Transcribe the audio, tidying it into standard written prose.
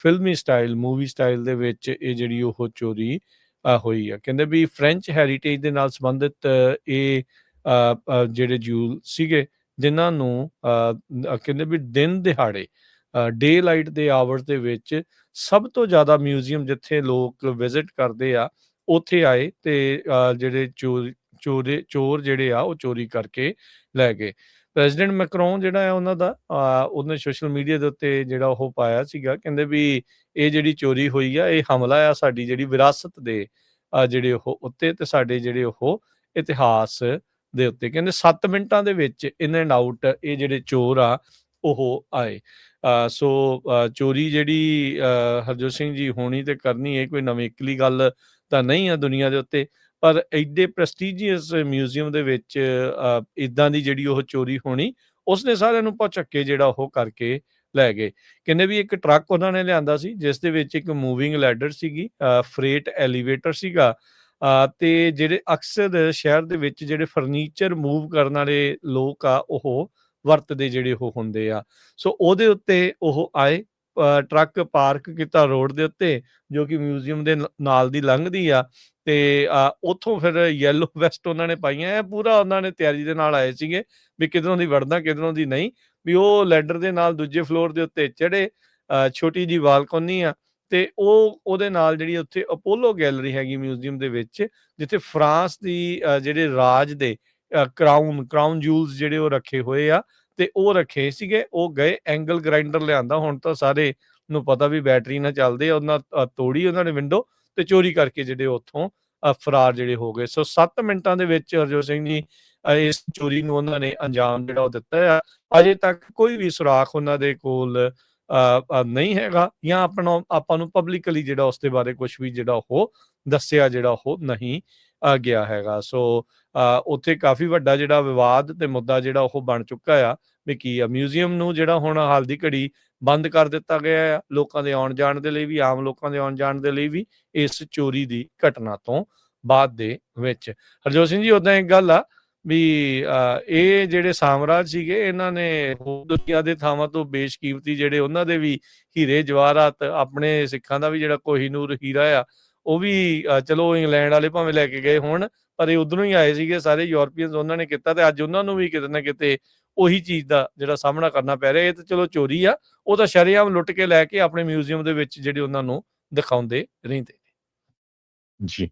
ਫਿਲਮੀ style, movie style ਦੇ ਵਿੱਚ ਇਹ ਜਿਹੜੀ ਉਹ ਚੋਰੀ ਹੋਈ ਆ। ਕਹਿੰਦੇ ਵੀ ਫਰੈਂਚ ਹੈਰੀਟੇਜ ਦੇ ਨਾਲ ਸੰਬੰਧਿਤ ਇਹ ਜਿਹੜੇ ਜਿਊਲ ਸੀਗੇ, ਜਿਨ੍ਹਾਂ ਨੂੰ ਕਹਿੰਦੇ ਵੀ ਦਿਨ ਦਿਹਾੜੇ ਡੇ ਲਾਈਟ ਦੇ ਆਵਰਸ ਦੇ ਵਿੱਚ ਸਭ ਤੋਂ ਜ਼ਿਆਦਾ ਮਿਊਜ਼ੀਅਮ ਜਿੱਥੇ ਲੋਕ ਵਿਜ਼ਿਟ ਕਰਦੇ ਆ, ਉੱਥੇ ਆਏ ਤੇ ਜਿਹੜੇ ਚੋਰ ਜਿਹੜੇ ਆ ਉਹ ਚੋਰੀ ਕਰਕੇ ਲੈ ਗਏ। ਪ੍ਰੈਜ਼ੀਡੈਂਟ ਮੈਕਰੋਨ ਜਿਹੜਾ ਹੈ ਉਹਨਾਂ ਦਾ ਉਹਨੇ ਸੋਸ਼ਲ ਮੀਡੀਆ ਦੇ ਉੱਤੇ ਜਿਹੜਾ ਉਹ ਪਾਇਆ ਸੀਗਾ, ਕਹਿੰਦੇ ਵੀ ਇਹ ਜਿਹੜੀ ਚੋਰੀ ਹੋਈ ਆ ਇਹ ਹਮਲਾ ਆ ਸਾਡੀ ਜਿਹੜੀ ਵਿਰਾਸਤ ਦੇ ਜਿਹੜੇ ਉਹ ਉੱਤੇ ਤੇ ਸਾਡੇ ਜਿਹੜੇ ਉਹ ਇਤਿਹਾਸ ਦੇ ਉੱਤੇ। ਕਹਿੰਦੇ 7 ਮਿੰਟਾਂ ਦੇ ਵਿੱਚ ਇਨ ਐਂਡ ਆਊਟ ਇਹ ਜਿਹੜੇ ਚੋਰ ਆ ਉਹ ਆਏ। ਸੋ ਚੋਰੀ ਜਿਹੜੀ ਹਰਜੋਤ ਸਿੰਘ ਜੀ ਹੋਣੀ ਤੇ ਕਰਨੀ ਇਹ ਕੋਈ ਨਵੇਕਲੀ ਗੱਲ ਤਾਂ ਨਹੀਂ ਆ ਦੁਨੀਆ ਦੇ ਉੱਤੇ, ਪਰ ਐਡੇ ਪ੍ਰੈਸਟੀਜੀਅਸ ਮਿਊਜ਼ੀਅਮ ਦੇ ਵਿੱਚ ਇੱਦਾਂ ਦੀ ਜਿਹੜੀ ਉਹ ਚੋਰੀ ਹੋਣੀ, ਉਸਨੇ ਸਾਰਿਆਂ ਨੂੰ ਭੁਚੱਕੇ ਜਿਹੜਾ ਉਹ ਕਰਕੇ ਲੈ ਗਏ। ਕਹਿੰਦੇ ਵੀ ਇੱਕ ਟਰੱਕ ਉਹਨਾਂ ਨੇ ਲਿਆਂਦਾ ਸੀ ਜਿਸ ਦੇ ਵਿੱਚ ਇੱਕ ਮੂਵਿੰਗ ਲੈਡਰ ਸੀਗੀ, ਫਰੇਟ ਐਲੀਵੇਟਰ ਸੀਗਾ, ਤੇ ਜਿਹੜੇ ਅਕਸਰ ਸ਼ਹਿਰ ਦੇ ਵਿੱਚ ਜਿਹੜੇ ਫਰਨੀਚਰ ਮੂਵ ਕਰਨ ਵਾਲੇ ਲੋਕ ਆ ਉਹ ਵਰਤਦੇ ਜਿਹੜੇ ਉਹ ਹੁੰਦੇ ਆ। ਸੋ ਉਹਦੇ ਉੱਤੇ ਉਹ ਆਏ, ਟਰੱਕ ਪਾਰਕ ਕੀਤਾ ਰੋਡ ਦੇ ਉੱਤੇ, ਜੋ ਕਿ ਮਿਊਜ਼ੀਅਮ ਦੇ ਨਾਲ ਦੀ ਲੰਘਦੀ ਆ, ਤੇ ਉੱਥੋਂ ਫਿਰ ਯੈਲੋ ਵੈਸਟ ਉਹਨਾਂ ਨੇ ਪਾਈਆਂ। ਇਹ ਪੂਰਾ ਉਹਨਾਂ ਨੇ ਤਿਆਰੀ ਦੇ ਨਾਲ ਆਏ ਸੀਗੇ ਵੀ ਕਿੱਧਰੋਂ ਦੀ ਵੜਨਾ ਕਿੱਧਰੋਂ ਦੀ ਨਹੀਂ। ਵੀ ਉਹ ਲੈਡਰ ਦੇ ਨਾਲ ਦੂਜੇ ਫਲੋਰ ਦੇ ਉੱਤੇ ਚੜ੍ਹੇ, ਛੋਟੀ ਜਿਹੀ ਬਾਲਕੋਨੀ ਆ, ਤੇ ਉਹਦੇ ਨਾਲ ਜਿਹੜੀ ਉੱਥੇ ਅਪੋਲੋ ਗੈਲਰੀ ਹੈਗੀ ਮਿਊਜ਼ੀਅਮ ਦੇ ਵਿੱਚ, ਜਿੱਥੇ ਫਰਾਂਸ ਦੀ ਜਿਹੜੇ ਰਾਜ ਦੇ ਕਰਾਊਨ ਜੂਲਸ ਜਿਹੜੇ ਉਹ ਰੱਖੇ ਹੋਏ ਆ, ਤੇ ਉਹ ਰੱਖੇ ਸੀਗੇ। ਉਹ ਗਏ, ਐਂਗਲ ਗ੍ਰਾਈਂਡਰ ਲਿਆਂਦਾ, ਹੁਣ ਤਾਂ ਸਾਰੇ ਨੂੰ ਪਤਾ ਵੀ ਬੈਟਰੀ ਨਾਲ ਚੱਲਦੇ ਆ, ਉਹਨਾਂ ਤੋੜੀ ਉਹਨਾਂ ਨੇ ਵਿੰਡੋ ਤੇ ਚੋਰੀ ਕਰਕੇ ਜਿਹੜੇ ਉੱਥੋਂ ਫਰਾਰ ਜਿਹੜੇ ਹੋ ਗਏ। ਸੋ 7 ਮਿੰਟਾਂ ਦੇ ਵਿੱਚ ਹਰਜੋਤ ਸਿੰਘ ਜੀ ਇਸ ਚੋਰੀ ਨੂੰ ਉਹਨਾਂ ਨੇ ਅੰਜਾਮ ਜਿਹੜਾ ਉਹ ਦਿੱਤਾ ਆ। ਅਜੇ ਤੱਕ ਕੋਈ ਵੀ ਸੁਰਾਖ ਉਹਨਾਂ ਦੇ ਕੋਲ ਨਹੀਂ ਹੈਗਾ, ਜਾਂ ਆਪਾਂ ਨੂੰ ਪਬਲਿਕਲੀ ਜਿਹੜਾ ਉਸਦੇ ਬਾਰੇ ਕੁਛ ਵੀ ਜਿਹੜਾ ਉਹ ਦੱਸਿਆ ਜਿਹੜਾ ਉਹ ਨਹੀਂ ਗਿਆ ਹੈਗਾ। ਸੋ ਉੱਥੇ ਕਾਫੀ ਵੱਡਾ ਜਿਹੜਾ ਵਿਵਾਦ ਤੇ ਮੁੱਦਾ ਜਿਹੜਾ ਉਹ ਬਣ ਚੁੱਕਾ ਆ ਵੀ ਕੀ ਆ ਮਿਊਜ਼ੀਅਮ ਨੂੰ ਜਿਹੜਾ ਹੁਣ ਹਾਲ ਦੀ ਘੜੀ ਬੰਦ ਕਰ ਦਿੱਤਾ ਗਿਆ ਆ, ਲੋਕਾਂ ਦੇ ਆਉਣ ਜਾਣ ਦੇ ਲਈ ਵੀ, ਆਮ ਲੋਕਾਂ ਦੇ ਆਉਣ ਜਾਣ ਦੇ ਲਈ ਵੀ, ਇਸ ਚੋਰੀ ਦੀ ਘਟਨਾ ਤੋਂ ਬਾਅਦ ਦੇ ਵਿੱਚ। ਹਰਜੋਤ ਸਿੰਘ ਜੀ ਉੱਦਾਂ ਇੱਕ ਗੱਲ ਆ ਵੀ ਇਹ ਜਿਹੜੇ ਸਾਮਰਾਜ ਸੀਗੇ, ਇਹਨਾਂ ਨੇ ਹੋਰ ਦੁਨੀਆ ਦੇ ਥਾਵਾਂ ਤੋਂ ਬੇਸ਼ਕੀਮਤੀ ਜਿਹੜੇ ਉਹਨਾਂ ਦੇ ਵੀ ਹੀਰੇ ਜਵਾਹਰਾਤ, ਆਪਣੇ ਸਿੱਖਾਂ ਦਾ ਵੀ ਜਿਹੜਾ ਕੋਹੀਨੂਰ ਹੀਰਾ ਆ ਉਹ ਵੀ ਚਲੋ ਇੰਗਲੈਂਡ ਵਾਲੇ ਭਾਵੇਂ ਲੈ ਕੇ ਗਏ ਹੋਣ, ਪਰ ਇਹ ਉਧਰੋਂ ਹੀ ਆਏ ਸੀਗੇ ਸਾਰੇ ਯੂਰਪੀਅਨਸ, ਉਹਨਾਂ ਨੇ ਕੀਤਾ, ਤੇ ਅੱਜ ਉਹਨਾਂ ਨੂੰ ਵੀ ਕਿਤੇ ਨਾ ਕਿਤੇ ਉਹੀ ਚੀਜ਼ ਦਾ ਜਿਹੜਾ ਸਾਹਮਣਾ ਕਰਨਾ ਪੈ ਰਿਹਾ। ਇਹ ਤਾਂ ਚਲੋ ਚੋਰੀ ਆ, ਉਹ ਤਾਂ ਸ਼ਰੇਆਮ ਲੁੱਟ ਕੇ ਲੈ ਕੇ ਆਪਣੇ ਮਿਊਜ਼ੀਅਮ ਦੇ ਵਿੱਚ ਜਿਹੜੇ ਉਹਨਾਂ ਨੂੰ ਦਿਖਾਉਂਦੇ ਰਹਿੰਦੇ। ਜੀ।